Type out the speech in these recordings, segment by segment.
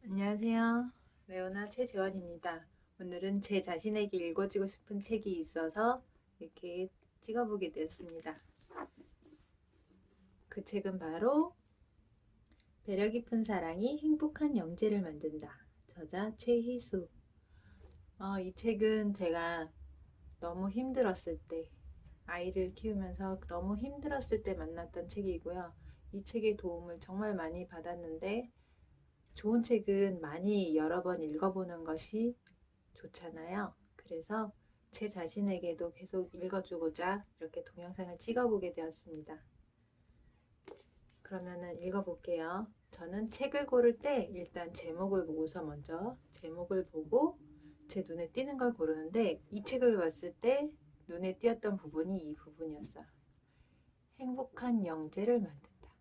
안녕하세요. 레오나 최재원입니다. 오늘은 제 자신에게 읽어주고 싶은 책이 있어서 이렇게 찍어보게 되었습니다. 그 책은 바로 배려 깊은 사랑이 행복한 영재를 만든다. 저자 최희수. 이 책은 제가 너무 힘들었을 때, 아이를 키우면서 너무 힘들었을 때 만났던 책이고요. 이 책의 도움을 정말 많이 받았는데, 좋은 책은 많이 여러 번 읽어보는 것이 좋잖아요. 그래서 제 자신에게도 계속 읽어주고자 이렇게 동영상을 찍어보게 되었습니다. 그러면은 읽어볼게요. 저는 책을 고를 때 일단 제목을 보고서 먼저 제목을 보고 제 눈에 띄는 걸 고르는데 이 책을 봤을 때 눈에 띄었던 부분이 이 부분이었어요. 행복한 영재를 만든다.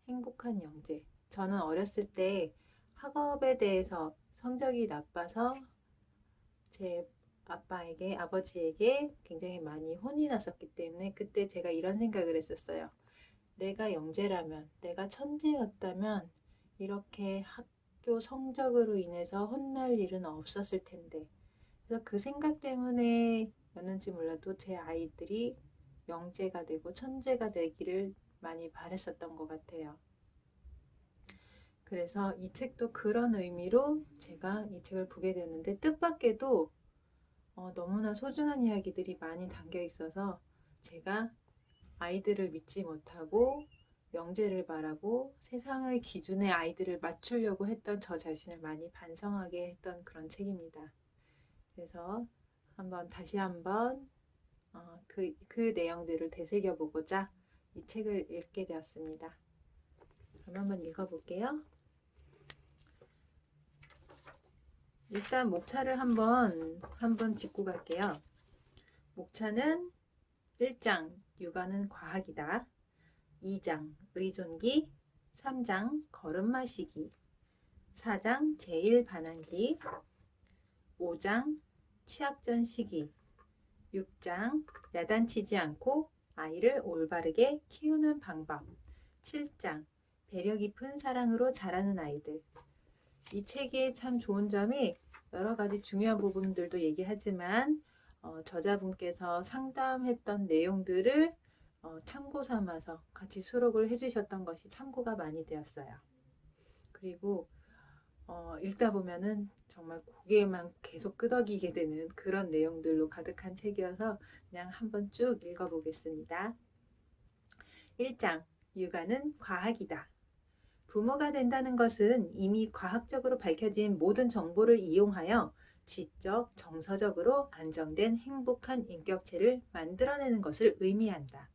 행복한 영재. 저는 어렸을 때 학업에 대해서 성적이 나빠서 제 아버지에게 굉장히 많이 혼이 났었기 때문에 그때 제가 이런 생각을 했었어요. 내가 영재라면, 내가 천재였다면 이렇게 학교 성적으로 인해서 혼날 일은 없었을 텐데. 그래서 그 생각 때문에였는지 몰라도 제 아이들이 영재가 되고 천재가 되기를 많이 바랬었던 것 같아요. 그래서 이 책도 그런 의미로 제가 이 책을 보게 되었는데 뜻밖에도 너무나 소중한 이야기들이 많이 담겨 있어서 제가 아이들을 믿지 못하고 영재를 바라고 세상의 기준에 아이들을 맞추려고 했던 저 자신을 많이 반성하게 했던 그런 책입니다. 그래서 다시 한번 그 내용들을 되새겨보고자 이 책을 읽게 되었습니다. 그럼 한번 읽어볼게요. 일단 목차를 한번 짚고 갈게요. 목차는 1장 육아는 과학이다. 2장 의존기, 3장 걸음마시기, 4장 제일 반항기, 5장 취약전 시기, 6장 야단치지 않고 아이를 올바르게 키우는 방법, 7장 배려 깊은 사랑으로 자라는 아이들. 이 책의 참 좋은 점이 여러 가지 중요한 부분들도 얘기하지만 저자분께서 상담했던 내용들을 참고 삼아서 같이 수록을 해주셨던 것이 참고가 많이 되었어요. 그리고 읽다 보면은 정말 고개만 계속 끄덕이게 되는 그런 내용들로 가득한 책이어서 그냥 한번 쭉 읽어보겠습니다. 1장 육아는 과학이다. 부모가 된다는 것은 이미 과학적으로 밝혀진 모든 정보를 이용하여 지적, 정서적으로 안정된 행복한 인격체를 만들어내는 것을 의미한다.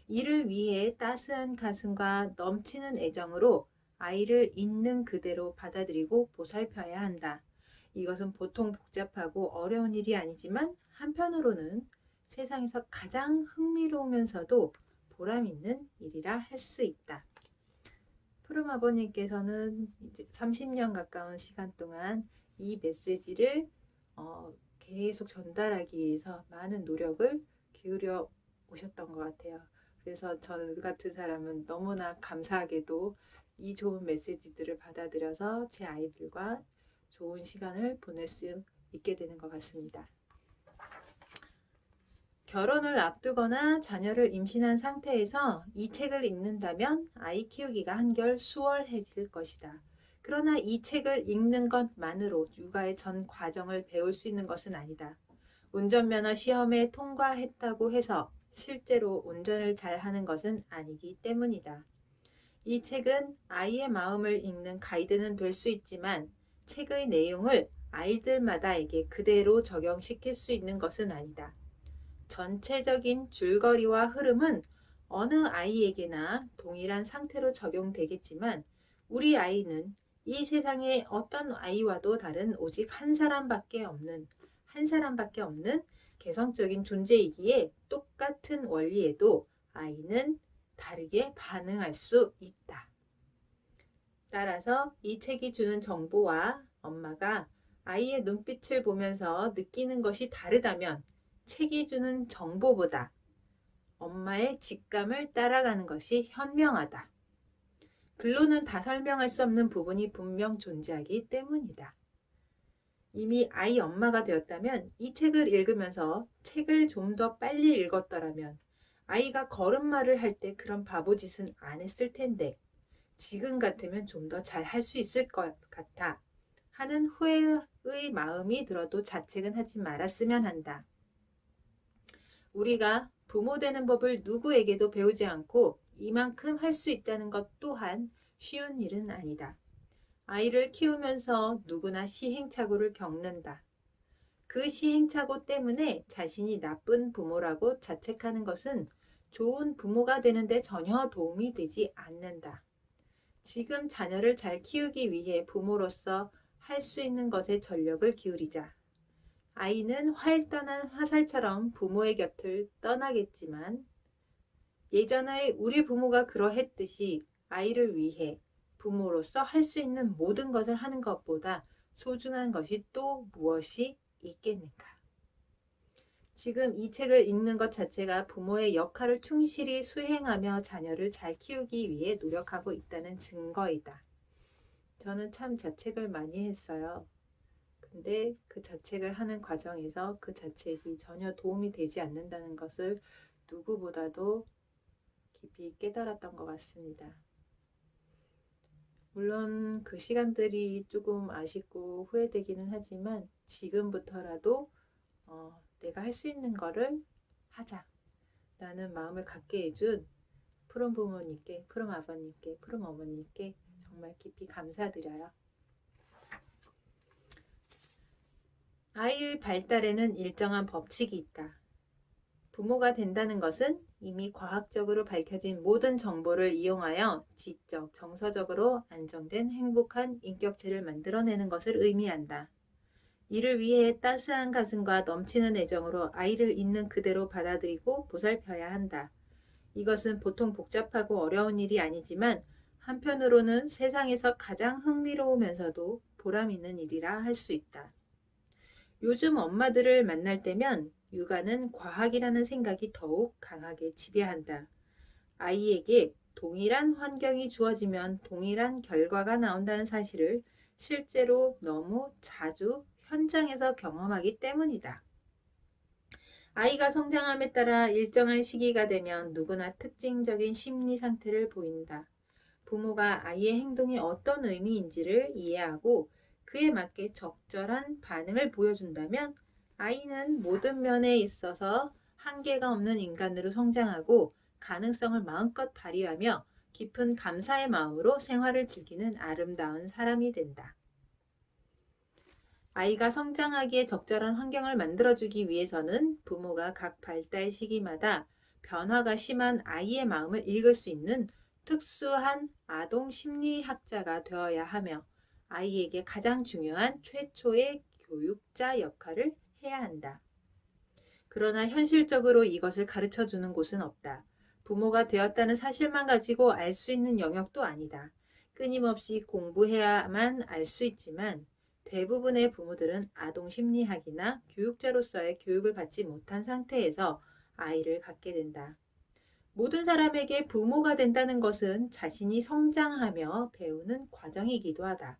이를 위해 따스한 가슴과 넘치는 애정으로 아이를 있는 그대로 받아들이고 보살펴야 한다. 이것은 보통 복잡하고 어려운 일이 아니지만 한편으로는 세상에서 가장 흥미로우면서도 보람 있는 일이라 할 수 있다. 푸름 아버님께서는 이제 30년 가까운 시간 동안 이 메시지를 계속 전달하기 위해서 많은 노력을 기울여 오셨던 것 같아요. 그래서 저 같은 사람은 너무나 감사하게도 이 좋은 메시지들을 받아들여서 제 아이들과 좋은 시간을 보낼 수 있게 되는 것 같습니다. 결혼을 앞두거나 자녀를 임신한 상태에서 이 책을 읽는다면 아이 키우기가 한결 수월해질 것이다. 그러나 이 책을 읽는 것만으로 육아의 전 과정을 배울 수 있는 것은 아니다. 운전면허 시험에 통과했다고 해서 실제로 운전을 잘하는 것은 아니기 때문이다. 이 책은 아이의 마음을 읽는 가이드는 될 수 있지만 책의 내용을 아이들마다에게 그대로 적용시킬 수 있는 것은 아니다. 전체적인 줄거리와 흐름은 어느 아이에게나 동일한 상태로 적용되겠지만 우리 아이는 이 세상의 어떤 아이와도 다른 오직 한 사람밖에 없는 개성적인 존재이기에 똑같은 원리에도 아이는 다르게 반응할 수 있다. 따라서 이 책이 주는 정보와 엄마가 아이의 눈빛을 보면서 느끼는 것이 다르다면 책이 주는 정보보다 엄마의 직감을 따라가는 것이 현명하다. 글로는 다 설명할 수 없는 부분이 분명 존재하기 때문이다. 이미 아이 엄마가 되었다면 이 책을 읽으면서 책을 좀 더 빨리 읽었더라면 아이가 걸음마를 할 때 그런 바보짓은 안 했을 텐데 지금 같으면 좀 더 잘 할 수 있을 것 같아 하는 후회의 마음이 들어도 자책은 하지 말았으면 한다. 우리가 부모 되는 법을 누구에게도 배우지 않고 이만큼 할 수 있다는 것 또한 쉬운 일은 아니다. 아이를 키우면서 누구나 시행착오를 겪는다. 그 시행착오 때문에 자신이 나쁜 부모라고 자책하는 것은 좋은 부모가 되는데 전혀 도움이 되지 않는다. 지금 자녀를 잘 키우기 위해 부모로서 할 수 있는 것에 전력을 기울이자. 아이는 활 떠난 화살처럼 부모의 곁을 떠나겠지만 예전의 우리 부모가 그러했듯이 아이를 위해 부모로서 할 수 있는 모든 것을 하는 것보다 소중한 것이 또 무엇이 있겠는가? 지금 이 책을 읽는 것 자체가 부모의 역할을 충실히 수행하며 자녀를 잘 키우기 위해 노력하고 있다는 증거이다. 저는 참 자책을 많이 했어요. 근데 그 자책을 하는 과정에서 그 자책이 전혀 도움이 되지 않는다는 것을 누구보다도 깊이 깨달았던 것 같습니다. 물론 그 시간들이 조금 아쉽고 후회되기는 하지만 지금부터라도 내가 할 수 있는 거를 하자 라는 마음을 갖게 해준 푸른 부모님께, 푸른 아버님께, 푸른 어머님께 정말 깊이 감사드려요. 아이의 발달에는 일정한 법칙이 있다. 부모가 된다는 것은 이미 과학적으로 밝혀진 모든 정보를 이용하여 지적, 정서적으로 안정된 행복한 인격체를 만들어내는 것을 의미한다. 이를 위해 따스한 가슴과 넘치는 애정으로 아이를 있는 그대로 받아들이고 보살펴야 한다. 이것은 보통 복잡하고 어려운 일이 아니지만 한편으로는 세상에서 가장 흥미로우면서도 보람 있는 일이라 할 수 있다. 요즘 엄마들을 만날 때면 육아는 과학이라는 생각이 더욱 강하게 지배한다. 아이에게 동일한 환경이 주어지면 동일한 결과가 나온다는 사실을 실제로 너무 자주 현장에서 경험하기 때문이다. 아이가 성장함에 따라 일정한 시기가 되면 누구나 특징적인 심리 상태를 보인다. 부모가 아이의 행동이 어떤 의미인지를 이해하고 그에 맞게 적절한 반응을 보여준다면 아이는 모든 면에 있어서 한계가 없는 인간으로 성장하고 가능성을 마음껏 발휘하며 깊은 감사의 마음으로 생활을 즐기는 아름다운 사람이 된다. 아이가 성장하기에 적절한 환경을 만들어주기 위해서는 부모가 각 발달 시기마다 변화가 심한 아이의 마음을 읽을 수 있는 특수한 아동 심리학자가 되어야 하며 아이에게 가장 중요한 최초의 교육자 역할을 해야 한다. 그러나 현실적으로 이것을 가르쳐 주는 곳은 없다. 부모가 되었다는 사실만 가지고 알 수 있는 영역도 아니다. 끊임없이 공부해야만 알 수 있지만 대부분의 부모들은 아동 심리학이나 교육자로서의 교육을 받지 못한 상태에서 아이를 갖게 된다. 모든 사람에게 부모가 된다는 것은 자신이 성장하며 배우는 과정이기도 하다.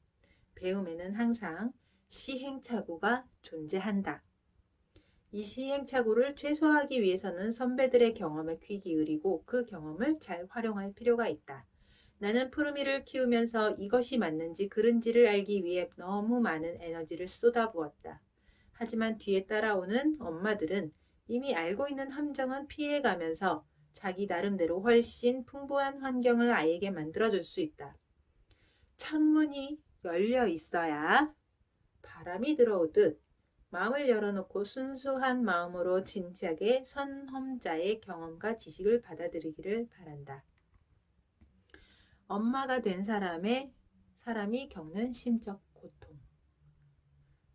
배움에는 항상 시행착오가 존재한다. 이 시행착오를 최소화하기 위해서는 선배들의 경험에 귀 기울이고 그 경험을 잘 활용할 필요가 있다. 나는 푸르미를 키우면서 이것이 맞는지 그른지를 알기 위해 너무 많은 에너지를 쏟아부었다. 하지만 뒤에 따라오는 엄마들은 이미 알고 있는 함정은 피해가면서 자기 나름대로 훨씬 풍부한 환경을 아이에게 만들어줄 수 있다. 창문이 열려 있어야 바람이 들어오듯 마음을 열어놓고 순수한 마음으로 진지하게 선험자의 경험과 지식을 받아들이기를 바란다. 엄마가 된 사람이 겪는 심적 고통.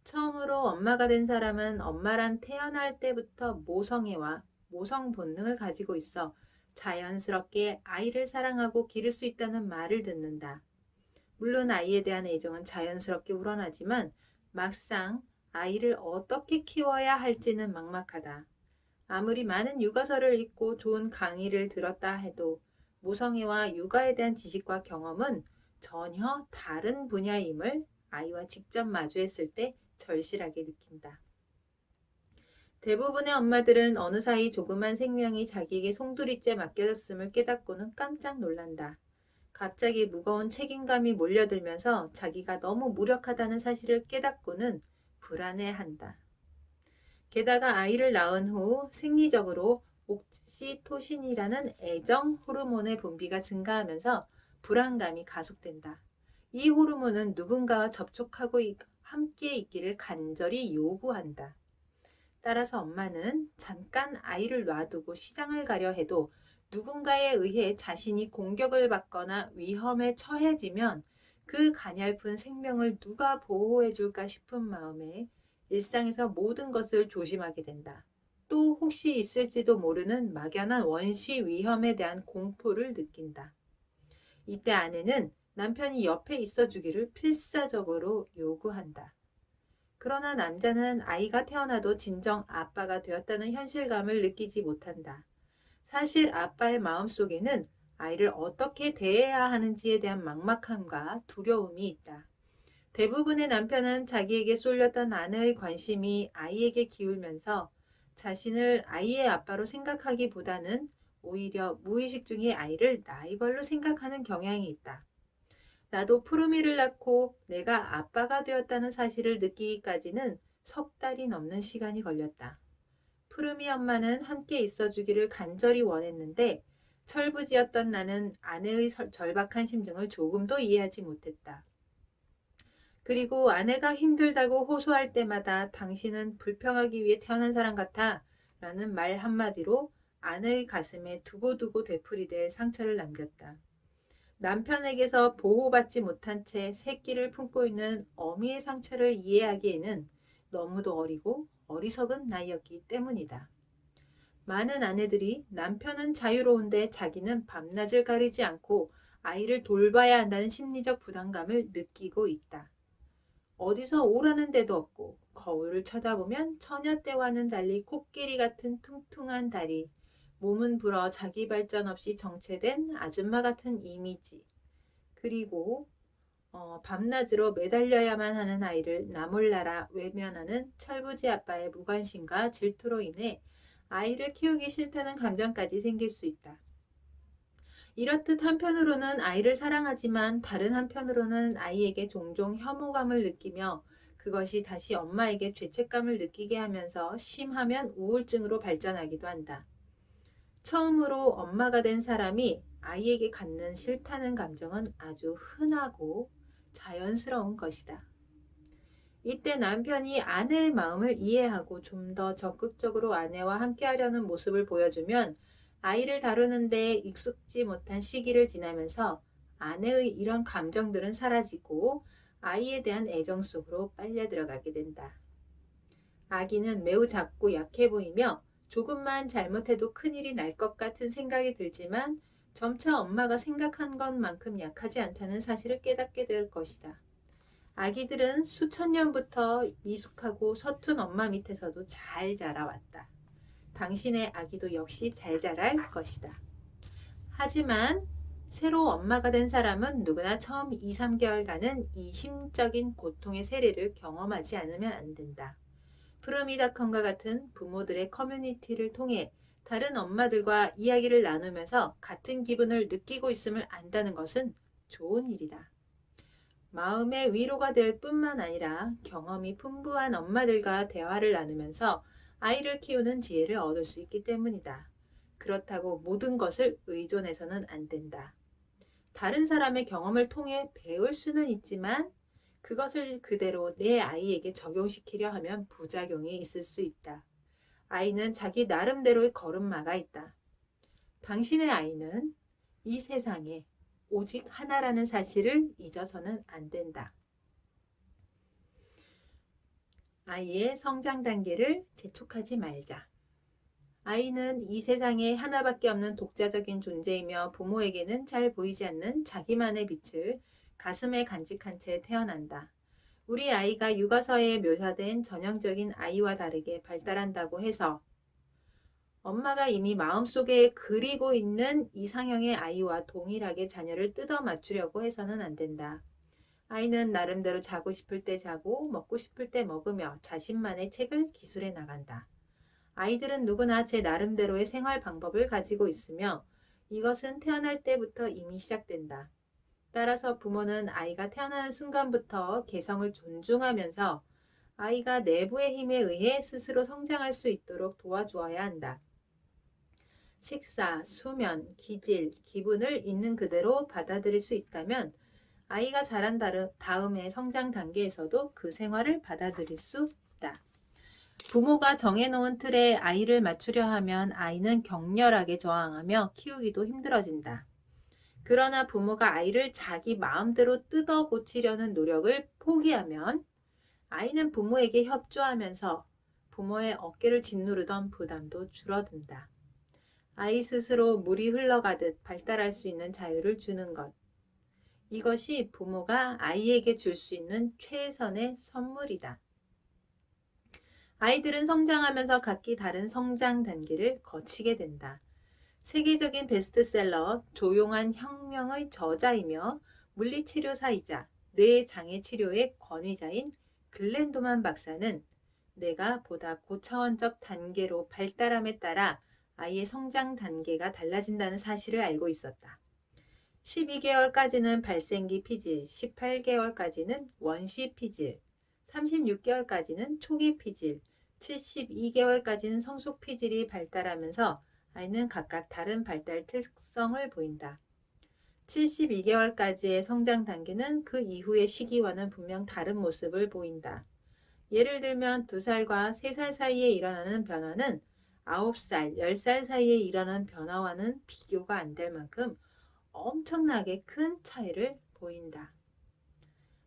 처음으로 엄마가 된 사람은 엄마란 태어날 때부터 모성애와 모성 본능을 가지고 있어 자연스럽게 아이를 사랑하고 기를 수 있다는 말을 듣는다. 물론 아이에 대한 애정은 자연스럽게 우러나지만 막상 아이를 어떻게 키워야 할지는 막막하다. 아무리 많은 육아서를 읽고 좋은 강의를 들었다 해도 모성애와 육아에 대한 지식과 경험은 전혀 다른 분야임을 아이와 직접 마주했을 때 절실하게 느낀다. 대부분의 엄마들은 어느 사이 조그만 생명이 자기에게 송두리째 맡겨졌음을 깨닫고는 깜짝 놀란다. 갑자기 무거운 책임감이 몰려들면서 자기가 너무 무력하다는 사실을 깨닫고는 불안해한다. 게다가 아이를 낳은 후 생리적으로 옥시토신이라는 애정 호르몬의 분비가 증가하면서 불안감이 가속된다. 이 호르몬은 누군가와 접촉하고 함께 있기를 간절히 요구한다. 따라서 엄마는 잠깐 아이를 놔두고 시장을 가려 해도 누군가에 의해 자신이 공격을 받거나 위험에 처해지면 그 가냘픈 생명을 누가 보호해 줄까 싶은 마음에 일상에서 모든 것을 조심하게 된다. 또 혹시 있을지도 모르는 막연한 원시 위험에 대한 공포를 느낀다. 이때 아내는 남편이 옆에 있어 주기를 필사적으로 요구한다. 그러나 남자는 아이가 태어나도 진정 아빠가 되었다는 현실감을 느끼지 못한다. 사실 아빠의 마음속에는 아이를 어떻게 대해야 하는지에 대한 막막함과 두려움이 있다. 대부분의 남편은 자기에게 쏠렸던 아내의 관심이 아이에게 기울면서 자신을 아이의 아빠로 생각하기보다는 오히려 무의식 중에 아이를 라이벌로 생각하는 경향이 있다. 나도 푸르미를 낳고 내가 아빠가 되었다는 사실을 느끼기까지는 석 달이 넘는 시간이 걸렸다. 푸르미 엄마는 함께 있어주기를 간절히 원했는데 철부지였던 나는 아내의 절박한 심정을 조금도 이해하지 못했다. 그리고 아내가 힘들다고 호소할 때마다 당신은 불평하기 위해 태어난 사람 같아 라는 말 한마디로 아내의 가슴에 두고두고 되풀이될 상처를 남겼다. 남편에게서 보호받지 못한 채 새끼를 품고 있는 어미의 상처를 이해하기에는 너무도 어리고 어리석은 나이였기 때문이다. 많은 아내들이 남편은 자유로운데 자기는 밤낮을 가리지 않고 아이를 돌봐야 한다는 심리적 부담감을 느끼고 있다. 어디서 오라는 데도 없고 거울을 쳐다보면 처녀 때와는 달리 코끼리 같은 퉁퉁한 다리, 몸은 불어 자기 발전 없이 정체된 아줌마 같은 이미지, 그리고 밤낮으로 매달려야만 하는 아이를 나몰라라 외면하는 철부지 아빠의 무관심과 질투로 인해 아이를 키우기 싫다는 감정까지 생길 수 있다. 이렇듯 한편으로는 아이를 사랑하지만 다른 한편으로는 아이에게 종종 혐오감을 느끼며 그것이 다시 엄마에게 죄책감을 느끼게 하면서 심하면 우울증으로 발전하기도 한다. 처음으로 엄마가 된 사람이 아이에게 갖는 싫다는 감정은 아주 흔하고 자연스러운 것이다. 이때 남편이 아내의 마음을 이해하고 좀 더 적극적으로 아내와 함께하려는 모습을 보여주면 아이를 다루는데 익숙지 못한 시기를 지나면서 아내의 이런 감정들은 사라지고 아이에 대한 애정 속으로 빨려 들어가게 된다. 아기는 매우 작고 약해 보이며 조금만 잘못해도 큰일이 날 것 같은 생각이 들지만 점차 엄마가 생각한 것만큼 약하지 않다는 사실을 깨닫게 될 것이다. 아기들은 수천 년부터 미숙하고 서툰 엄마 밑에서도 잘 자라왔다. 당신의 아기도 역시 잘 자랄 것이다. 하지만 새로 엄마가 된 사람은 누구나 처음 2, 3개월간은 이 심적인 고통의 세례를 경험하지 않으면 안 된다. 푸르미닷컴과 같은 부모들의 커뮤니티를 통해 다른 엄마들과 이야기를 나누면서 같은 기분을 느끼고 있음을 안다는 것은 좋은 일이다. 마음의 위로가 될 뿐만 아니라 경험이 풍부한 엄마들과 대화를 나누면서 아이를 키우는 지혜를 얻을 수 있기 때문이다. 그렇다고 모든 것을 의존해서는 안 된다. 다른 사람의 경험을 통해 배울 수는 있지만 그것을 그대로 내 아이에게 적용시키려 하면 부작용이 있을 수 있다. 아이는 자기 나름대로의 걸음마가 있다. 당신의 아이는 이 세상에 오직 하나라는 사실을 잊어서는 안 된다. 아이의 성장 단계를 재촉하지 말자. 아이는 이 세상에 하나밖에 없는 독자적인 존재이며 부모에게는 잘 보이지 않는 자기만의 빛을 가슴에 간직한 채 태어난다. 우리 아이가 육아서에 묘사된 전형적인 아이와 다르게 발달한다고 해서 엄마가 이미 마음속에 그리고 있는 이상형의 아이와 동일하게 자녀를 뜯어 맞추려고 해서는 안 된다. 아이는 나름대로 자고 싶을 때 자고 먹고 싶을 때 먹으며 자신만의 책을 기술해 나간다. 아이들은 누구나 제 나름대로의 생활 방법을 가지고 있으며 이것은 태어날 때부터 이미 시작된다. 따라서 부모는 아이가 태어나는 순간부터 개성을 존중하면서 아이가 내부의 힘에 의해 스스로 성장할 수 있도록 도와주어야 한다. 식사, 수면, 기질, 기분을 있는 그대로 받아들일 수 있다면 아이가 자란 다음의 성장 단계에서도 그 생활을 받아들일 수 있다. 부모가 정해놓은 틀에 아이를 맞추려 하면 아이는 격렬하게 저항하며 키우기도 힘들어진다. 그러나 부모가 아이를 자기 마음대로 뜯어고치려는 노력을 포기하면 아이는 부모에게 협조하면서 부모의 어깨를 짓누르던 부담도 줄어든다. 아이 스스로 물이 흘러가듯 발달할 수 있는 자유를 주는 것. 이것이 부모가 아이에게 줄 수 있는 최선의 선물이다. 아이들은 성장하면서 각기 다른 성장 단계를 거치게 된다. 세계적인 베스트셀러 조용한 혁명의 저자이며 물리치료사이자 뇌장애 치료의 권위자인 글렌도만 박사는 뇌가 보다 고차원적 단계로 발달함에 따라 아이의 성장 단계가 달라진다는 사실을 알고 있었다. 12개월까지는 발생기 피질, 18개월까지는 원시 피질, 36개월까지는 초기 피질, 72개월까지는 성숙 피질이 발달하면서 아이는 각각 다른 발달 특성을 보인다. 72개월까지의 성장 단계는 그 이후의 시기와는 분명 다른 모습을 보인다. 예를 들면 2살과 3살 사이에 일어나는 변화는 9살, 10살 사이에 일어나는 변화와는 비교가 안 될 만큼 엄청나게 큰 차이를 보인다.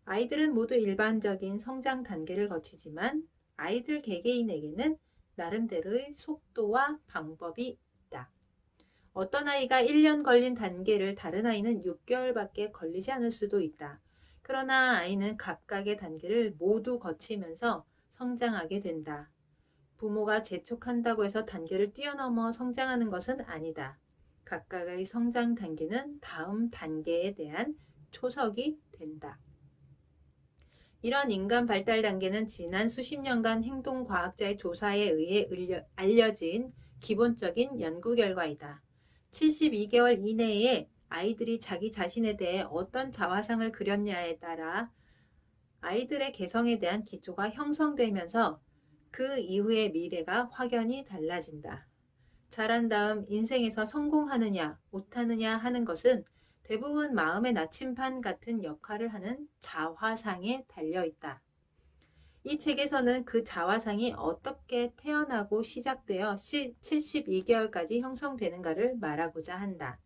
아이들은 모두 일반적인 성장 단계를 거치지만 아이들 개개인에게는 나름대로의 속도와 방법이 있다. 어떤 아이가 1년 걸린 단계를 다른 아이는 6개월밖에 걸리지 않을 수도 있다. 그러나 아이는 각각의 단계를 모두 거치면서 성장하게 된다. 부모가 재촉한다고 해서 단계를 뛰어넘어 성장하는 것은 아니다. 각각의 성장 단계는 다음 단계에 대한 초석이 된다. 이런 인간 발달 단계는 지난 수십 년간 행동과학자의 조사에 의해 알려진 기본적인 연구 결과이다. 72개월 이내에 아이들이 자기 자신에 대해 어떤 자화상을 그렸냐에 따라 아이들의 개성에 대한 기초가 형성되면서 그 이후의 미래가 확연히 달라진다. 자란 다음 인생에서 성공하느냐 못하느냐 하는 것은 대부분 마음의 나침반 같은 역할을 하는 자화상에 달려있다. 이 책에서는 그 자화상이 어떻게 태어나고 시작되어 72개월까지 형성되는가를 말하고자 한다.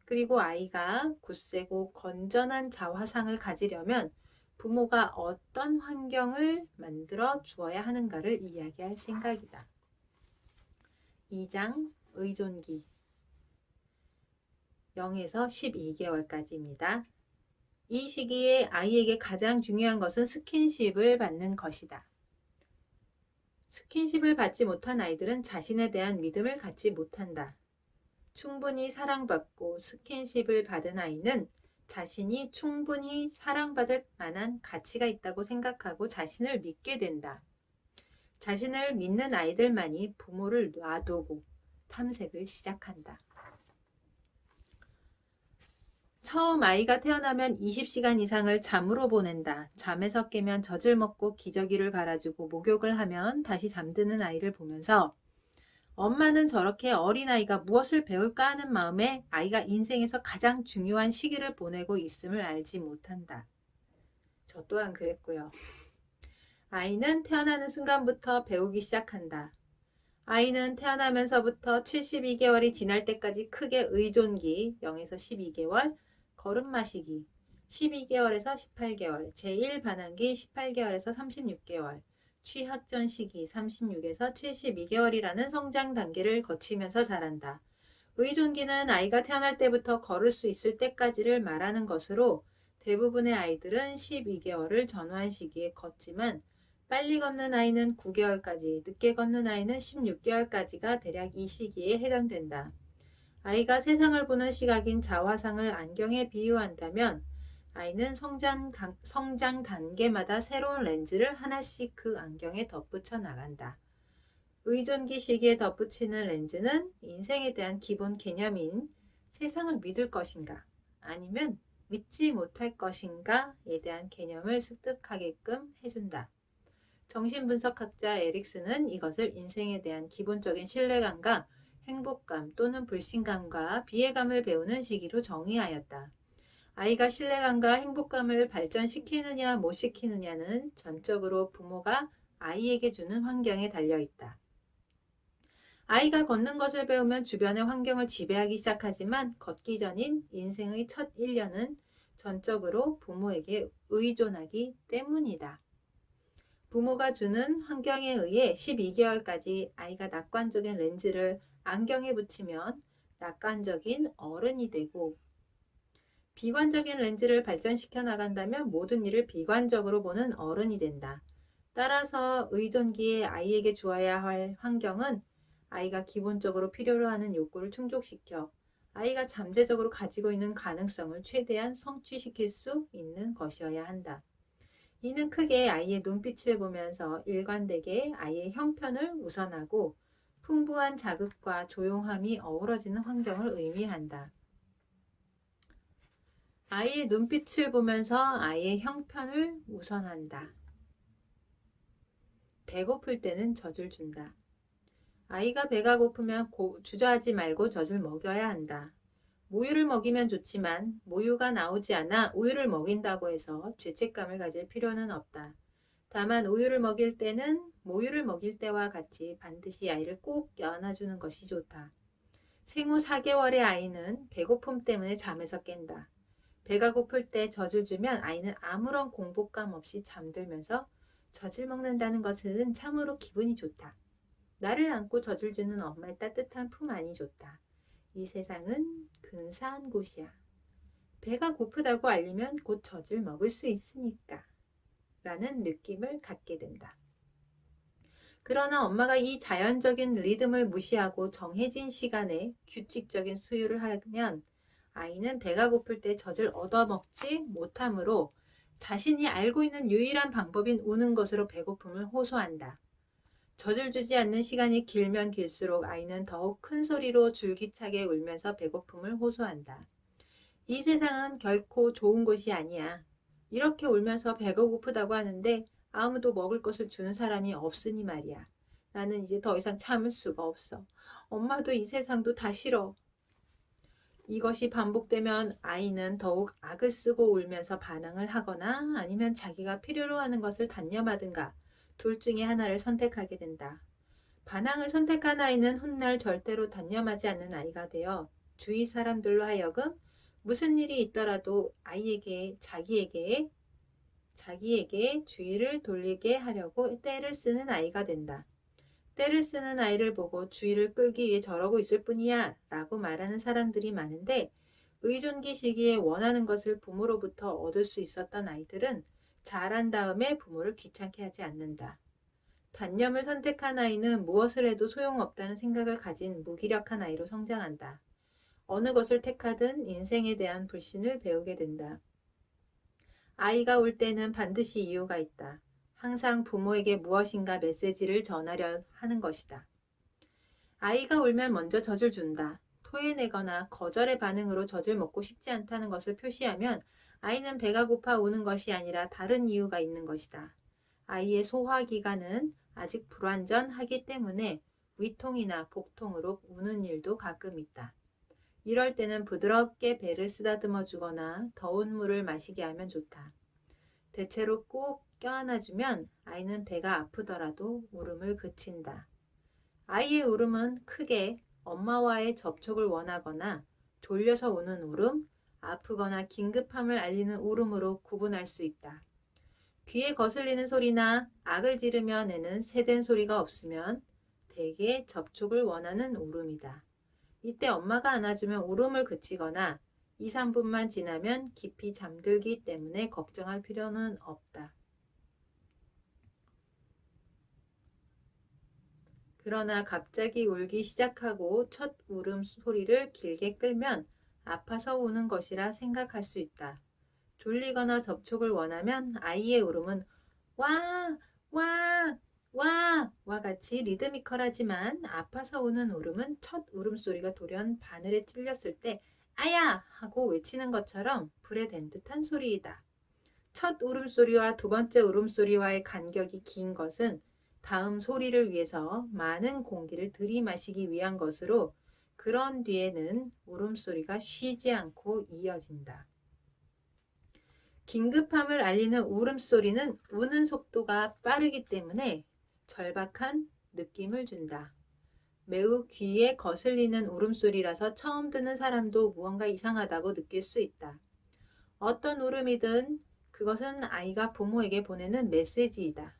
그리고 아이가 굳세고 건전한 자화상을 가지려면 부모가 어떤 환경을 만들어 주어야 하는가를 이야기할 생각이다. 2장 의존기 0에서 12개월까지입니다. 이 시기에 아이에게 가장 중요한 것은 스킨십을 받는 것이다. 스킨십을 받지 못한 아이들은 자신에 대한 믿음을 갖지 못한다. 충분히 사랑받고 스킨십을 받은 아이는 자신이 충분히 사랑받을 만한 가치가 있다고 생각하고 자신을 믿게 된다. 자신을 믿는 아이들만이 부모를 놔두고 탐색을 시작한다. 처음 아이가 태어나면 20시간 이상을 잠으로 보낸다. 잠에서 깨면 젖을 먹고 기저귀를 갈아주고 목욕을 하면 다시 잠드는 아이를 보면서 엄마는 저렇게 어린아이가 무엇을 배울까 하는 마음에 아이가 인생에서 가장 중요한 시기를 보내고 있음을 알지 못한다. 저 또한 그랬고요. 아이는 태어나는 순간부터 배우기 시작한다. 아이는 태어나면서부터 72개월이 지날 때까지 크게 의존기 0에서 12개월, 걸음마 시기 12개월에서 18개월, 제1반항기 18개월에서 36개월, 취학전 시기 36에서 72개월이라는 성장 단계를 거치면서 자란다. 의존기는 아이가 태어날 때부터 걸을 수 있을 때까지를 말하는 것으로 대부분의 아이들은 12개월을 전후한 시기에 걷지만 빨리 걷는 아이는 9개월까지, 늦게 걷는 아이는 16개월까지가 대략 이 시기에 해당된다. 아이가 세상을 보는 시각인 자화상을 안경에 비유한다면 아이는 성장 단계마다 새로운 렌즈를 하나씩 그 안경에 덧붙여 나간다. 의존기 시기에 덧붙이는 렌즈는 인생에 대한 기본 개념인 세상을 믿을 것인가 아니면 믿지 못할 것인가에 대한 개념을 습득하게끔 해준다. 정신분석학자 에릭슨은 이것을 인생에 대한 기본적인 신뢰감과 행복감 또는 불신감과 비애감을 배우는 시기로 정의하였다. 아이가 신뢰감과 행복감을 발전시키느냐 못 시키느냐는 전적으로 부모가 아이에게 주는 환경에 달려있다. 아이가 걷는 것을 배우면 주변의 환경을 지배하기 시작하지만 걷기 전인 인생의 첫 1년은 전적으로 부모에게 의존하기 때문이다. 부모가 주는 환경에 의해 12개월까지 아이가 낙관적인 렌즈를 안경에 붙이면 낙관적인 어른이 되고 비관적인 렌즈를 발전시켜 나간다면 모든 일을 비관적으로 보는 어른이 된다. 따라서 의존기에 아이에게 주어야 할 환경은 아이가 기본적으로 필요로 하는 욕구를 충족시켜 아이가 잠재적으로 가지고 있는 가능성을 최대한 성취시킬 수 있는 것이어야 한다. 이는 크게 아이의 눈빛을 보면서 일관되게 아이의 형편을 우선하고 풍부한 자극과 조용함이 어우러지는 환경을 의미한다. 아이의 눈빛을 보면서 아이의 형편을 우선한다. 배고플 때는 젖을 준다. 아이가 배가 고프면 주저하지 말고 젖을 먹여야 한다. 모유를 먹이면 좋지만 모유가 나오지 않아 우유를 먹인다고 해서 죄책감을 가질 필요는 없다. 다만 우유를 먹일 때는 모유를 먹일 때와 같이 반드시 아이를 꼭 안아주는 것이 좋다. 생후 4개월의 아이는 배고픔 때문에 잠에서 깬다. 배가 고플 때 젖을 주면 아이는 아무런 공복감 없이 잠들면서 젖을 먹는다는 것은 참으로 기분이 좋다. 나를 안고 젖을 주는 엄마의 따뜻한 품 안이 좋다. 이 세상은 근사한 곳이야. 배가 고프다고 알리면 곧 젖을 먹을 수 있으니까 라는 느낌을 갖게 된다. 그러나 엄마가 이 자연적인 리듬을 무시하고 정해진 시간에 규칙적인 수유를 하면 아이는 배가 고플 때 젖을 얻어먹지 못하므로 자신이 알고 있는 유일한 방법인 우는 것으로 배고픔을 호소한다. 젖을 주지 않는 시간이 길면 길수록 아이는 더욱 큰 소리로 줄기차게 울면서 배고픔을 호소한다. 이 세상은 결코 좋은 곳이 아니야. 이렇게 울면서 배가 고프다고 하는데 아무도 먹을 것을 주는 사람이 없으니 말이야. 나는 이제 더 이상 참을 수가 없어. 엄마도 이 세상도 다 싫어. 이것이 반복되면 아이는 더욱 악을 쓰고 울면서 반항을 하거나 아니면 자기가 필요로 하는 것을 단념하든가 둘 중에 하나를 선택하게 된다. 반항을 선택한 아이는 훗날 절대로 단념하지 않는 아이가 되어 주위 사람들로 하여금 무슨 일이 있더라도 아이에게 자기에게 주의를 돌리게 하려고 떼를 쓰는 아이가 된다. 떼를 쓰는 아이를 보고 주의를 끌기 위해 저러고 있을 뿐이야 라고 말하는 사람들이 많은데 의존기 시기에 원하는 것을 부모로부터 얻을 수 있었던 아이들은 자란 다음에 부모를 귀찮게 하지 않는다. 단념을 선택한 아이는 무엇을 해도 소용없다는 생각을 가진 무기력한 아이로 성장한다. 어느 것을 택하든 인생에 대한 불신을 배우게 된다. 아이가 울 때는 반드시 이유가 있다. 항상 부모에게 무엇인가 메시지를 전하려 하는 것이다. 아이가 울면 먼저 젖을 준다. 토해내거나 거절의 반응으로 젖을 먹고 싶지 않다는 것을 표시하면 아이는 배가 고파 우는 것이 아니라 다른 이유가 있는 것이다. 아이의 소화기관은 아직 불완전하기 때문에 위통이나 복통으로 우는 일도 가끔 있다. 이럴 때는 부드럽게 배를 쓰다듬어 주거나 더운 물을 마시게 하면 좋다. 대체로 꼭 껴안아주면 아이는 배가 아프더라도 울음을 그친다. 아이의 울음은 크게 엄마와의 접촉을 원하거나 졸려서 우는 울음, 아프거나 긴급함을 알리는 울음으로 구분할 수 있다. 귀에 거슬리는 소리나 악을 지르며 내는 새된 소리가 없으면 대개 접촉을 원하는 울음이다. 이때 엄마가 안아주면 울음을 그치거나 2, 3분만 지나면 깊이 잠들기 때문에 걱정할 필요는 없다. 그러나 갑자기 울기 시작하고 첫 울음소리를 길게 끌면 아파서 우는 것이라 생각할 수 있다. 졸리거나 접촉을 원하면 아이의 울음은 와, 와, 와 같이 리드미컬하지만 아파서 우는 울음은 첫 울음소리가 돌연 바늘에 찔렸을 때 아야! 하고 외치는 것처럼 불에 댄 듯한 소리이다. 첫 울음소리와 두 번째 울음소리와의 간격이 긴 것은 다음 소리를 위해서 많은 공기를 들이마시기 위한 것으로 그런 뒤에는 울음소리가 쉬지 않고 이어진다. 긴급함을 알리는 울음소리는 우는 속도가 빠르기 때문에 절박한 느낌을 준다. 매우 귀에 거슬리는 울음소리라서 처음 듣는 사람도 무언가 이상하다고 느낄 수 있다. 어떤 울음이든 그것은 아이가 부모에게 보내는 메시지이다.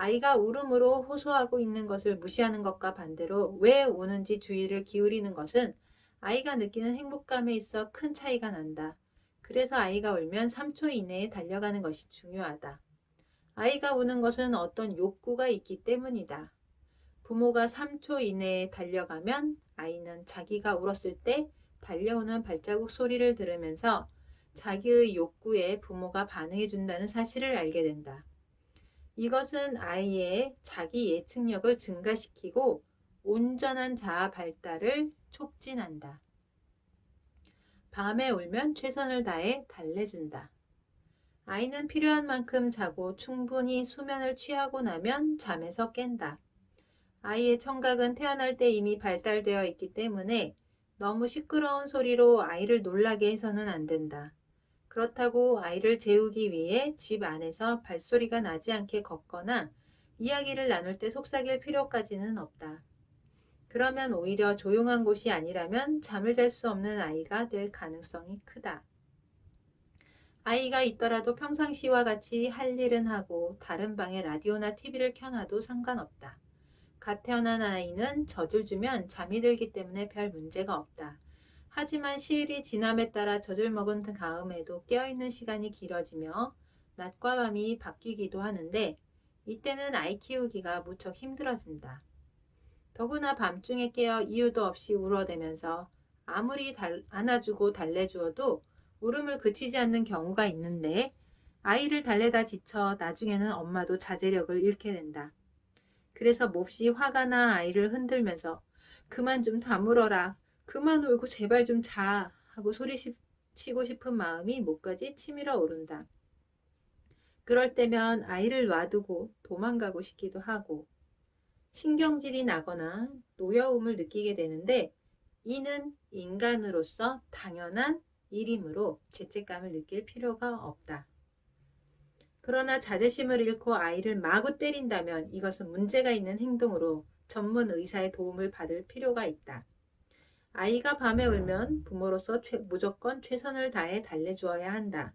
아이가 울음으로 호소하고 있는 것을 무시하는 것과 반대로 왜 우는지 주의를 기울이는 것은 아이가 느끼는 행복감에 있어 큰 차이가 난다. 그래서 아이가 울면 3초 이내에 달려가는 것이 중요하다. 아이가 우는 것은 어떤 욕구가 있기 때문이다. 부모가 3초 이내에 달려가면 아이는 자기가 울었을 때 달려오는 발자국 소리를 들으면서 자기의 욕구에 부모가 반응해 준다는 사실을 알게 된다. 이것은 아이의 자기 예측력을 증가시키고 온전한 자아 발달을 촉진한다. 밤에 울면 최선을 다해 달래준다. 아이는 필요한 만큼 자고 충분히 수면을 취하고 나면 잠에서 깬다. 아이의 청각은 태어날 때 이미 발달되어 있기 때문에 너무 시끄러운 소리로 아이를 놀라게 해서는 안 된다. 그렇다고 아이를 재우기 위해 집 안에서 발소리가 나지 않게 걷거나 이야기를 나눌 때 속삭일 필요까지는 없다. 그러면 오히려 조용한 곳이 아니라면 잠을 잘 수 없는 아이가 될 가능성이 크다. 아이가 있더라도 평상시와 같이 할 일은 하고 다른 방에 라디오나 TV를 켜놔도 상관없다. 갓 태어난 아이는 젖을 주면 잠이 들기 때문에 별 문제가 없다. 하지만 시일이 지남에 따라 젖을 먹은 다음에도 깨어있는 시간이 길어지며 낮과 밤이 바뀌기도 하는데 이때는 아이 키우기가 무척 힘들어진다. 더구나 밤중에 깨어 이유도 없이 울어대면서 아무리 안아주고 달래주어도 울음을 그치지 않는 경우가 있는데 아이를 달래다 지쳐 나중에는 엄마도 자제력을 잃게 된다. 그래서 몹시 화가 나 아이를 흔들면서 그만 좀 다물어라. 그만 울고 제발 좀 자. 하고 소리치고 싶은 마음이 목까지 치밀어 오른다. 그럴 때면 아이를 놔두고 도망가고 싶기도 하고 신경질이 나거나 노여움을 느끼게 되는데 이는 인간으로서 당연한 일이므로 죄책감을 느낄 필요가 없다. 그러나 자제심을 잃고 아이를 마구 때린다면 이것은 문제가 있는 행동으로 전문 의사의 도움을 받을 필요가 있다. 아이가 밤에 울면 부모로서 무조건 최선을 다해 달래주어야 한다.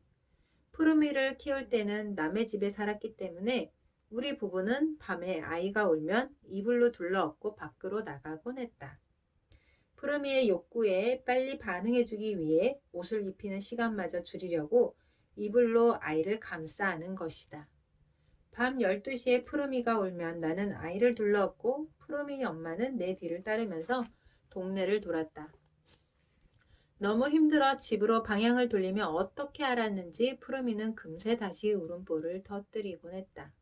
푸르미를 키울 때는 남의 집에 살았기 때문에 우리 부부는 밤에 아이가 울면 이불로 둘러엎고 밖으로 나가곤 했다. 푸르미의 욕구에 빨리 반응해주기 위해 옷을 입히는 시간마저 줄이려고 이불로 아이를 감싸 안은 것이다. 밤 12시에 푸르미가 울면 나는 아이를 둘러엎고 푸르미 엄마는 내 뒤를 따르면서 동네를 돌았다. 너무 힘들어 집으로 방향을 돌리며 어떻게 알았는지 푸르미는 금세 다시 울음보를 터뜨리곤 했다.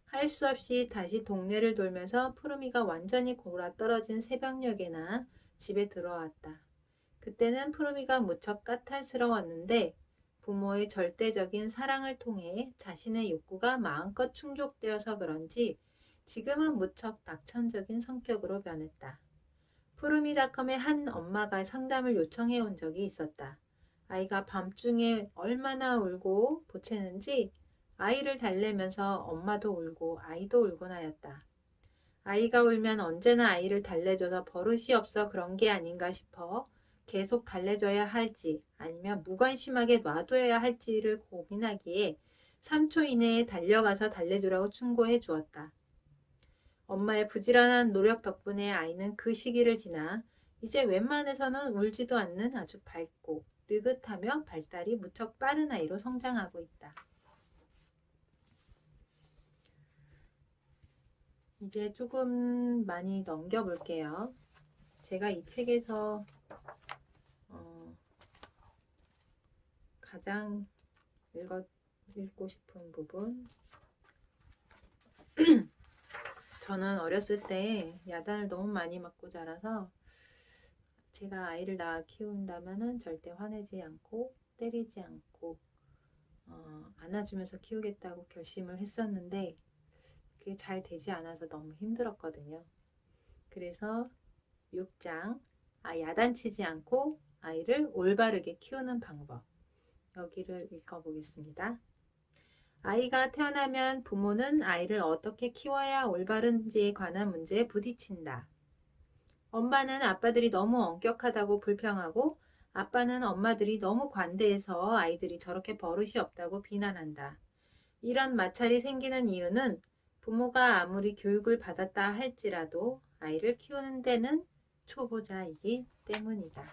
할 수 없이 다시 동네를 돌면서 푸르미가 완전히 골아떨어진 새벽녘에나 집에 들어왔다. 그때는 푸르미가 무척 까탈스러웠는데 부모의 절대적인 사랑을 통해 자신의 욕구가 마음껏 충족되어서 그런지 지금은 무척 낙천적인 성격으로 변했다. 푸르미닷컴의 한 엄마가 상담을 요청해 온 적이 있었다. 아이가 밤중에 얼마나 울고 보채는지 아이를 달래면서 엄마도 울고 아이도 울곤 하였다. 아이가 울면 언제나 아이를 달래줘서 버릇이 없어 그런 게 아닌가 싶어 계속 달래줘야 할지 아니면 무관심하게 놔둬야 할지를 고민하기에 3초 이내에 달려가서 달래주라고 충고해 주었다. 엄마의 부지런한 노력 덕분에 아이는 그 시기를 지나 이제 웬만해서는 울지도 않는 아주 밝고 느긋하며 발달이 무척 빠른 아이로 성장하고 있다. 이제 조금 많이 넘겨볼게요. 제가 이 책에서 가장 읽고 싶은 부분. 저는 어렸을 때 야단을 너무 많이 맞고 자라서 제가 아이를 낳아 키운다면은 절대 화내지 않고 때리지 않고 안아주면서 키우겠다고 결심을 했었는데 그게 잘 되지 않아서 너무 힘들었거든요. 그래서 6장 야단치지 않고 아이를 올바르게 키우는 방법, 여기를 읽어보겠습니다. 아이가 태어나면 부모는 아이를 어떻게 키워야 올바른지에 관한 문제에 부딪힌다. 엄마는 아빠들이 너무 엄격하다고 불평하고 아빠는 엄마들이 너무 관대해서 아이들이 저렇게 버릇이 없다고 비난한다. 이런 마찰이 생기는 이유는 부모가 아무리 교육을 받았다 할지라도 아이를 키우는 데는 초보자이기 때문이다.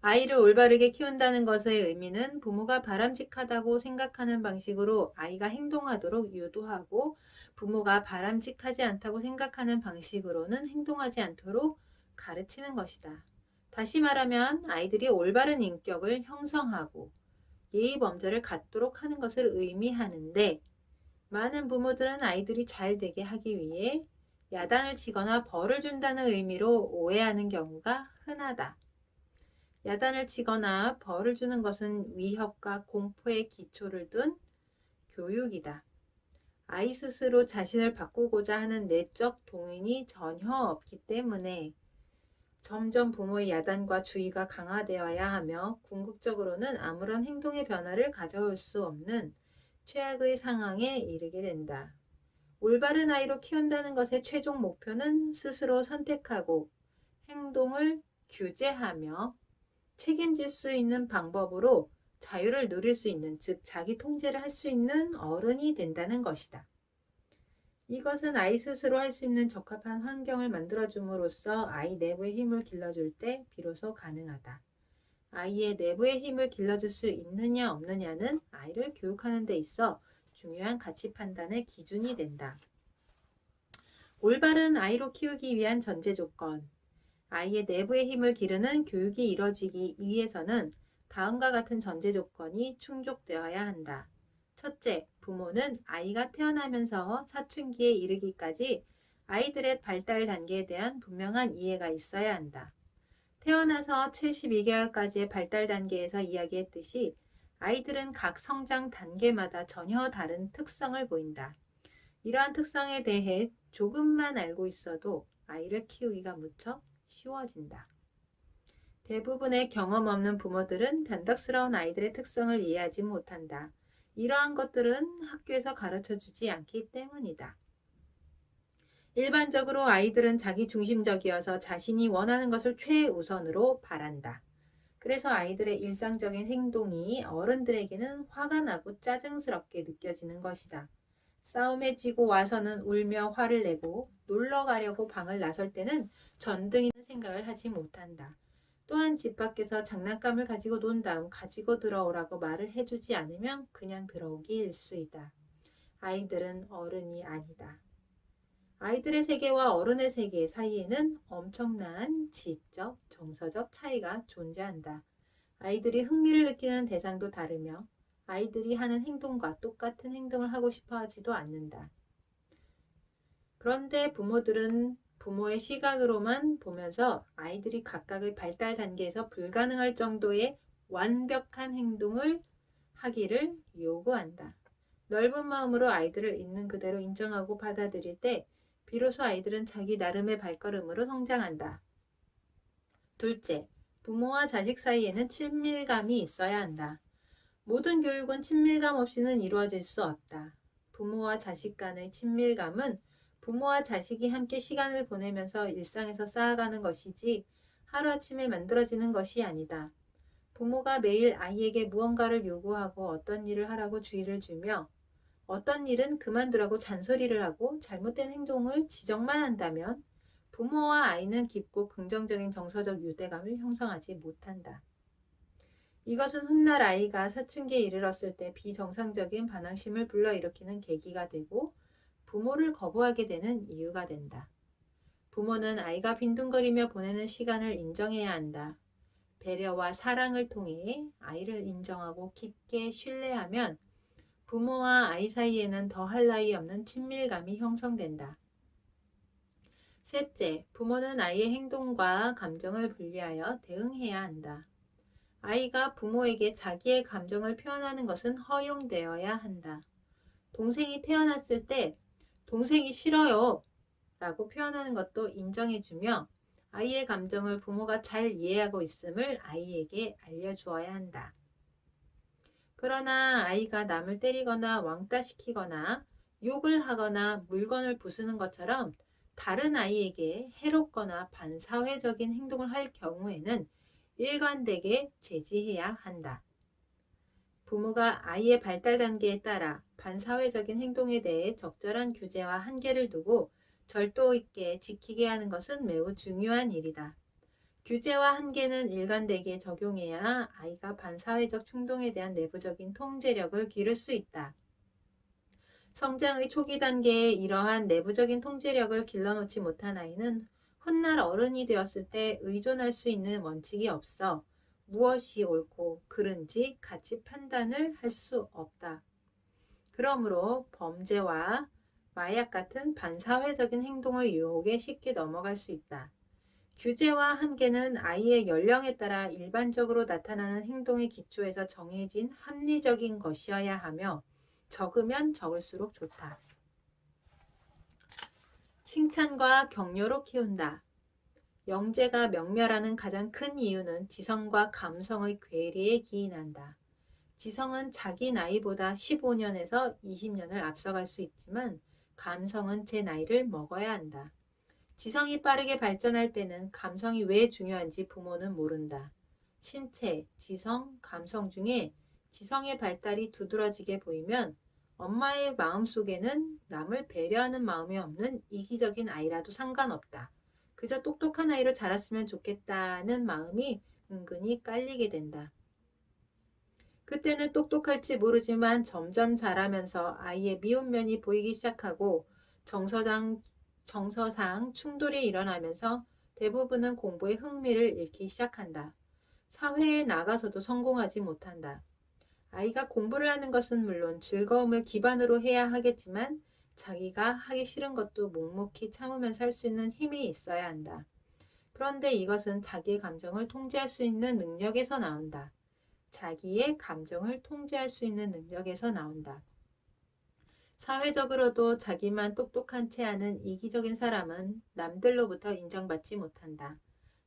아이를 올바르게 키운다는 것의 의미는 부모가 바람직하다고 생각하는 방식으로 아이가 행동하도록 유도하고 부모가 바람직하지 않다고 생각하는 방식으로는 행동하지 않도록 가르치는 것이다. 다시 말하면 아이들이 올바른 인격을 형성하고 예의 범절을 갖도록 하는 것을 의미하는데 많은 부모들은 아이들이 잘 되게 하기 위해 야단을 치거나 벌을 준다는 의미로 오해하는 경우가 흔하다. 야단을 치거나 벌을 주는 것은 위협과 공포의 기초를 둔 교육이다. 아이 스스로 자신을 바꾸고자 하는 내적 동인이 전혀 없기 때문에 점점 부모의 야단과 주의가 강화되어야 하며 궁극적으로는 아무런 행동의 변화를 가져올 수 없는 최악의 상황에 이르게 된다. 올바른 아이로 키운다는 것의 최종 목표는 스스로 선택하고 행동을 규제하며 책임질 수 있는 방법으로 자유를 누릴 수 있는, 즉 자기 통제를 할 수 있는 어른이 된다는 것이다. 이것은 아이 스스로 할 수 있는 적합한 환경을 만들어줌으로써 아이 내부의 힘을 길러줄 때 비로소 가능하다. 아이의 내부의 힘을 길러줄 수 있느냐 없느냐는 아이를 교육하는 데 있어 중요한 가치 판단의 기준이 된다. 올바른 아이로 키우기 위한 전제 조건. 아이의 내부의 힘을 기르는 교육이 이뤄지기 위해서는 다음과 같은 전제 조건이 충족되어야 한다. 첫째, 부모는 아이가 태어나면서 사춘기에 이르기까지 아이들의 발달 단계에 대한 분명한 이해가 있어야 한다. 태어나서 72개월까지의 발달 단계에서 이야기했듯이 아이들은 각 성장 단계마다 전혀 다른 특성을 보인다. 이러한 특성에 대해 조금만 알고 있어도 아이를 키우기가 무척 쉬워진다. 대부분의 경험 없는 부모들은 변덕스러운 아이들의 특성을 이해하지 못한다. 이러한 것들은 학교에서 가르쳐주지 않기 때문이다. 일반적으로 아이들은 자기 중심적이어서 자신이 원하는 것을 최우선으로 바란다. 그래서 아이들의 일상적인 행동이 어른들에게는 화가 나고 짜증스럽게 느껴지는 것이다. 싸움에 지고 와서는 울며 화를 내고 놀러 가려고 방을 나설 때는 전등이는 생각을 하지 못한다. 또한 집 밖에서 장난감을 가지고 논 다음 가지고 들어오라고 말을 해주지 않으면 그냥 들어오기 일쑤이다. 아이들은 어른이 아니다. 아이들의 세계와 어른의 세계 사이에는 엄청난 지적, 정서적 차이가 존재한다. 아이들이 흥미를 느끼는 대상도 다르며 아이들이 하는 행동과 똑같은 행동을 하고 싶어 하지도 않는다. 그런데 부모들은 부모의 시각으로만 보면서 아이들이 각각의 발달 단계에서 불가능할 정도의 완벽한 행동을 하기를 요구한다. 넓은 마음으로 아이들을 있는 그대로 인정하고 받아들일 때 비로소 아이들은 자기 나름의 발걸음으로 성장한다. 둘째, 부모와 자식 사이에는 친밀감이 있어야 한다. 모든 교육은 친밀감 없이는 이루어질 수 없다. 부모와 자식 간의 친밀감은 부모와 자식이 함께 시간을 보내면서 일상에서 쌓아가는 것이지 하루아침에 만들어지는 것이 아니다. 부모가 매일 아이에게 무언가를 요구하고 어떤 일을 하라고 주의를 주며 어떤 일은 그만두라고 잔소리를 하고 잘못된 행동을 지적만 한다면 부모와 아이는 깊고 긍정적인 정서적 유대감을 형성하지 못한다. 이것은 훗날 아이가 사춘기에 이르렀을 때 비정상적인 반항심을 불러일으키는 계기가 되고 부모를 거부하게 되는 이유가 된다. 부모는 아이가 빈둥거리며 보내는 시간을 인정해야 한다. 배려와 사랑을 통해 아이를 인정하고 깊게 신뢰하면 부모와 아이 사이에는 더할 나위 없는 친밀감이 형성된다. 셋째, 부모는 아이의 행동과 감정을 분리하여 대응해야 한다. 아이가 부모에게 자기의 감정을 표현하는 것은 허용되어야 한다. 동생이 태어났을 때 동생이 싫어요 라고 표현하는 것도 인정해주며 아이의 감정을 부모가 잘 이해하고 있음을 아이에게 알려주어야 한다. 그러나 아이가 남을 때리거나 왕따시키거나 욕을 하거나 물건을 부수는 것처럼 다른 아이에게 해롭거나 반사회적인 행동을 할 경우에는 일관되게 제지해야 한다. 부모가 아이의 발달 단계에 따라 반사회적인 행동에 대해 적절한 규제와 한계를 두고 절도 있게 지키게 하는 것은 매우 중요한 일이다. 규제와 한계는 일관되게 적용해야 아이가 반사회적 충동에 대한 내부적인 통제력을 기를 수 있다. 성장의 초기 단계에 이러한 내부적인 통제력을 길러놓지 못한 아이는 훗날 어른이 되었을 때 의존할 수 있는 원칙이 없어 무엇이 옳고 그른지 같이 판단을 할 수 없다. 그러므로 범죄와 마약 같은 반사회적인 행동의 유혹에 쉽게 넘어갈 수 있다. 규제와 한계는 아이의 연령에 따라 일반적으로 나타나는 행동의 기초에서 정해진 합리적인 것이어야 하며 적으면 적을수록 좋다. 칭찬과 격려로 키운다. 영재가 명멸하는 가장 큰 이유는 지성과 감성의 괴리에 기인한다. 지성은 자기 나이보다 15년에서 20년을 앞서갈 수 있지만 감성은 제 나이를 먹어야 한다. 지성이 빠르게 발전할 때는 감성이 왜 중요한지 부모는 모른다. 신체, 지성, 감성 중에 지성의 발달이 두드러지게 보이면 엄마의 마음속에는 남을 배려하는 마음이 없는 이기적인 아이라도 상관없다. 그저 똑똑한 아이로 자랐으면 좋겠다는 마음이 은근히 깔리게 된다. 그때는 똑똑할지 모르지만 점점 자라면서 아이의 미운 면이 보이기 시작하고 정서상 충돌이 일어나면서 대부분은 공부에 흥미를 잃기 시작한다. 사회에 나가서도 성공하지 못한다. 아이가 공부를 하는 것은 물론 즐거움을 기반으로 해야 하겠지만 자기가 하기 싫은 것도 묵묵히 참으면서 할 수 있는 힘이 있어야 한다. 그런데 이것은 자기의 감정을 통제할 수 있는 능력에서 나온다. 자기의 감정을 통제할 수 있는 능력에서 나온다. 사회적으로도 자기만 똑똑한 채 하는 이기적인 사람은 남들로부터 인정받지 못한다.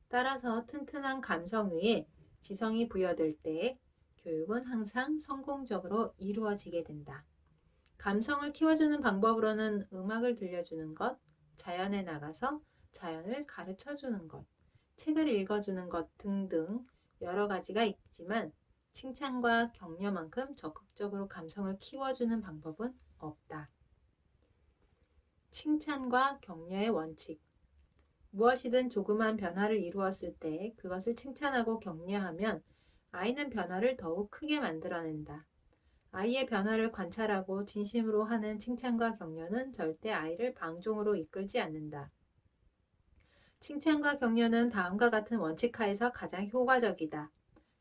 따라서 튼튼한 감성 위에 지성이 부여될 때 교육은 항상 성공적으로 이루어지게 된다. 감성을 키워주는 방법으로는 음악을 들려주는 것, 자연에 나가서 자연을 가르쳐주는 것, 책을 읽어주는 것 등등 여러 가지가 있지만 칭찬과 격려만큼 적극적으로 감성을 키워주는 방법은 없다. 칭찬과 격려의 원칙. 무엇이든 조그만 변화를 이루었을 때 그것을 칭찬하고 격려하면 아이는 변화를 더욱 크게 만들어낸다. 아이의 변화를 관찰하고 진심으로 하는 칭찬과 격려는 절대 아이를 방종으로 이끌지 않는다. 칭찬과 격려는 다음과 같은 원칙 하에서 가장 효과적이다.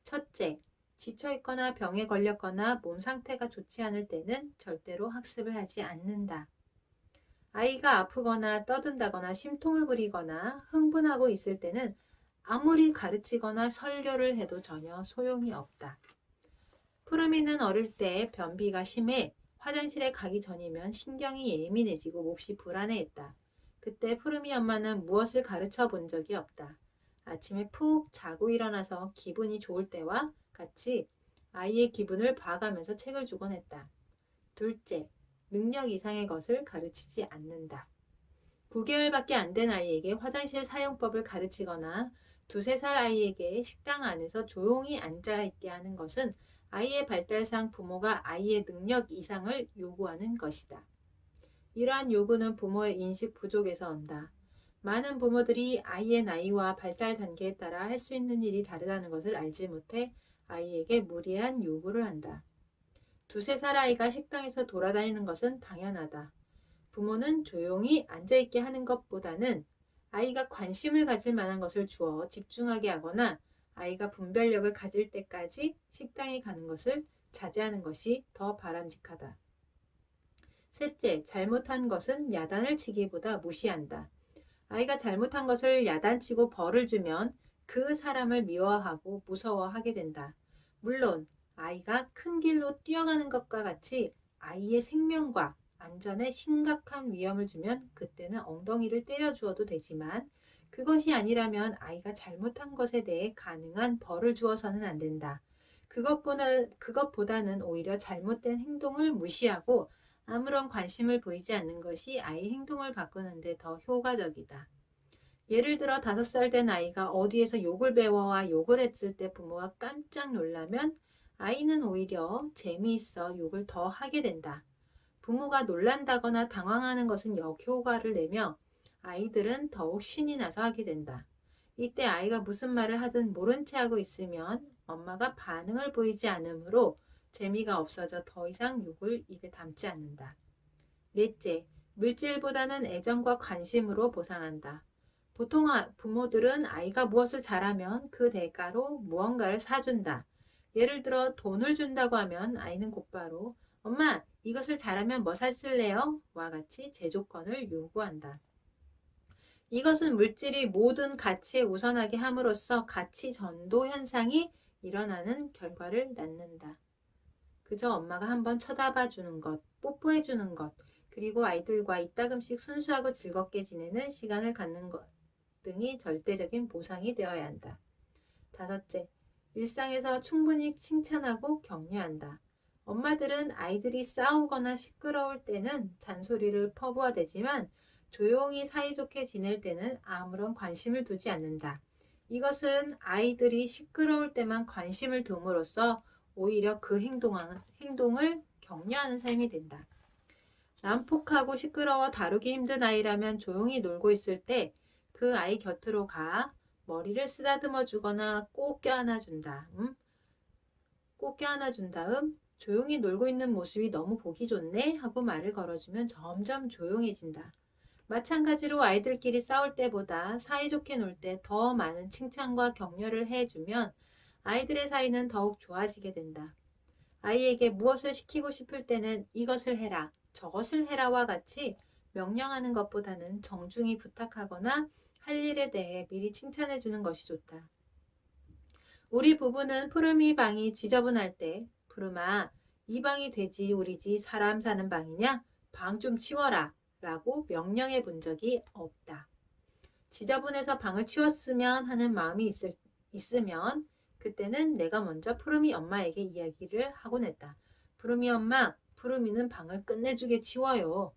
첫째, 지쳐있거나 병에 걸렸거나 몸 상태가 좋지 않을 때는 절대로 학습을 하지 않는다. 아이가 아프거나 떠든다거나 심통을 부리거나 흥분하고 있을 때는 아무리 가르치거나 설교를 해도 전혀 소용이 없다. 푸르미는 어릴 때 변비가 심해 화장실에 가기 전이면 신경이 예민해지고 몹시 불안해했다. 그때 푸르미 엄마는 무엇을 가르쳐 본 적이 없다. 아침에 푹 자고 일어나서 기분이 좋을 때와 같이 아이의 기분을 봐가면서 책을 주곤 했다. 둘째, 능력 이상의 것을 가르치지 않는다. 9개월밖에 안 된 아이에게 화장실 사용법을 가르치거나 2~3살 아이에게 식당 안에서 조용히 앉아있게 하는 것은 아이의 발달상 부모가 아이의 능력 이상을 요구하는 것이다. 이러한 요구는 부모의 인식 부족에서 온다. 많은 부모들이 아이의 나이와 발달 단계에 따라 할 수 있는 일이 다르다는 것을 알지 못해 아이에게 무리한 요구를 한다. 2~3살 아이가 식당에서 돌아다니는 것은 당연하다. 부모는 조용히 앉아있게 하는 것보다는 아이가 관심을 가질 만한 것을 주어 집중하게 하거나 아이가 분별력을 가질 때까지 식당에 가는 것을 자제하는 것이 더 바람직하다. 셋째, 잘못한 것은 야단을 치기보다 무시한다. 아이가 잘못한 것을 야단치고 벌을 주면 그 사람을 미워하고 무서워하게 된다. 물론 아이가 큰 길로 뛰어가는 것과 같이 아이의 생명과 안전에 심각한 위험을 주면 그때는 엉덩이를 때려 주어도 되지만 그것이 아니라면 아이가 잘못한 것에 대해 가능한 벌을 주어서는 안 된다. 그것보다는 오히려 잘못된 행동을 무시하고 아무런 관심을 보이지 않는 것이 아이 행동을 바꾸는 데 더 효과적이다. 예를 들어 5살 된 아이가 어디에서 욕을 배워와 욕을 했을 때 부모가 깜짝 놀라면 아이는 오히려 재미있어 욕을 더 하게 된다. 부모가 놀란다거나 당황하는 것은 역효과를 내며 아이들은 더욱 신이 나서 하게 된다. 이때 아이가 무슨 말을 하든 모른 채 하고 있으면 엄마가 반응을 보이지 않으므로 재미가 없어져 더 이상 욕을 입에 담지 않는다. 넷째, 물질보다는 애정과 관심으로 보상한다. 보통 부모들은 아이가 무엇을 잘하면 그 대가로 무언가를 사준다. 예를 들어 돈을 준다고 하면 아이는 곧바로 엄마, 이것을 잘하면 뭐 사줄래요? 와 같이 제조건을 요구한다. 이것은 물질이 모든 가치에 우선하게 함으로써 가치 전도 현상이 일어나는 결과를 낳는다. 그저 엄마가 한번 쳐다봐 주는 것, 뽀뽀해 주는 것, 그리고 아이들과 이따금씩 순수하고 즐겁게 지내는 시간을 갖는 것 등이 절대적인 보상이 되어야 한다. 다섯째, 일상에서 충분히 칭찬하고 격려한다. 엄마들은 아이들이 싸우거나 시끄러울 때는 잔소리를 퍼부어대지만 조용히 사이좋게 지낼 때는 아무런 관심을 두지 않는다. 이것은 아이들이 시끄러울 때만 관심을 둠으로써 오히려 그 행동을 격려하는 삶이 된다. 난폭하고 시끄러워 다루기 힘든 아이라면 조용히 놀고 있을 때 그 아이 곁으로 가 머리를 쓰다듬어 주거나 꼭 껴안아 준 다음 조용히 놀고 있는 모습이 너무 보기 좋네 하고 말을 걸어주면 점점 조용해진다. 마찬가지로 아이들끼리 싸울 때보다 사이좋게 놀 때 더 많은 칭찬과 격려를 해주면 아이들의 사이는 더욱 좋아지게 된다. 아이에게 무엇을 시키고 싶을 때는 이것을 해라, 저것을 해라와 같이 명령하는 것보다는 정중히 부탁하거나 할 일에 대해 미리 칭찬해 주는 것이 좋다. 우리 부부는 푸름이 방이 지저분할 때 푸름아, 이 방이 돼지 우리 집 사람 사는 방이냐? 방 좀 치워라 라고 명령해 본 적이 없다. 지저분해서 방을 치웠으면 하는 마음이 있으면 그때는 내가 먼저 푸름이 엄마에게 이야기를 하곤 했다. 푸름이 엄마, 푸름이는 방을 끝내주게 치워요.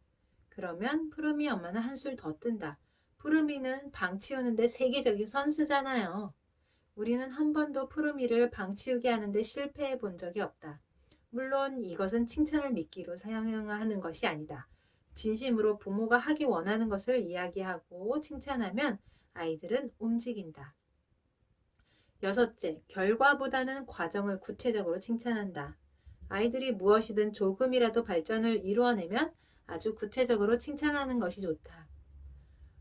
그러면 푸름이 엄마는 한술 더 뜬다. 푸름이는 방 치우는데 세계적인 선수잖아요. 우리는 한 번도 푸름이를 방 치우게 하는데 실패해 본 적이 없다. 물론 이것은 칭찬을 미끼로 사용하는 것이 아니다. 진심으로 부모가 하기 원하는 것을 이야기하고 칭찬하면 아이들은 움직인다. 여섯째, 결과보다는 과정을 구체적으로 칭찬한다. 아이들이 무엇이든 조금이라도 발전을 이루어내면 아주 구체적으로 칭찬하는 것이 좋다.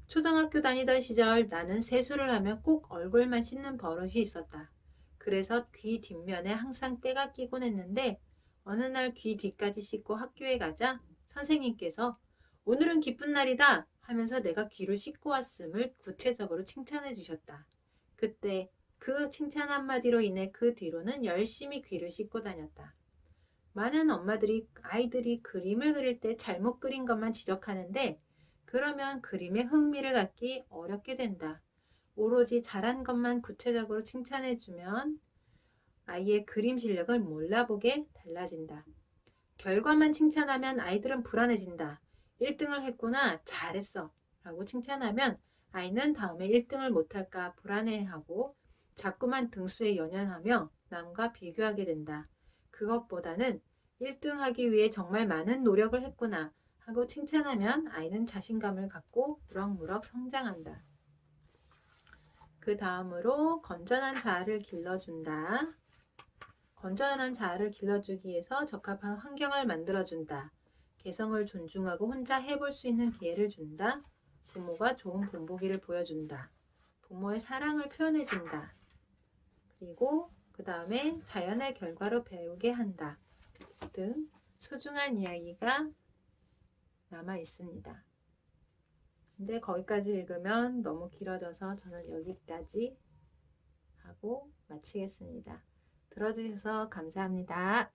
초등학교 다니던 시절 나는 세수를 하면 꼭 얼굴만 씻는 버릇이 있었다. 그래서 귀 뒷면에 항상 때가 끼곤 했는데 어느 날 귀 뒤까지 씻고 학교에 가자 선생님께서 오늘은 기쁜 날이다 하면서 내가 귀를 씻고 왔음을 구체적으로 칭찬해 주셨다. 그때 그 칭찬 한마디로 인해 그 뒤로는 열심히 귀를 씻고 다녔다. 많은 엄마들이 아이들이 그림을 그릴 때 잘못 그린 것만 지적하는데 그러면 그림에 흥미를 갖기 어렵게 된다. 오로지 잘한 것만 구체적으로 칭찬해주면 아이의 그림 실력을 몰라보게 달라진다. 결과만 칭찬하면 아이들은 불안해진다. 1등을 했구나, 잘했어 라고 칭찬하면 아이는 다음에 1등을 못할까 불안해하고 자꾸만 등수에 연연하며 남과 비교하게 된다. 그것보다는 1등 하기 위해 정말 많은 노력을 했구나 하고 칭찬하면 아이는 자신감을 갖고 무럭무럭 성장한다. 그 다음으로 건전한 자아를 길러준다. 건전한 자아를 길러주기 위해서 적합한 환경을 만들어준다. 개성을 존중하고 혼자 해볼 수 있는 기회를 준다. 부모가 좋은 본보기를 보여준다. 부모의 사랑을 표현해준다. 그리고 그 다음에 자연의 결과로 배우게 한다 등 소중한 이야기가 남아 있습니다. 근데 거기까지 읽으면 너무 길어져서 저는 여기까지 하고 마치겠습니다. 들어주셔서 감사합니다.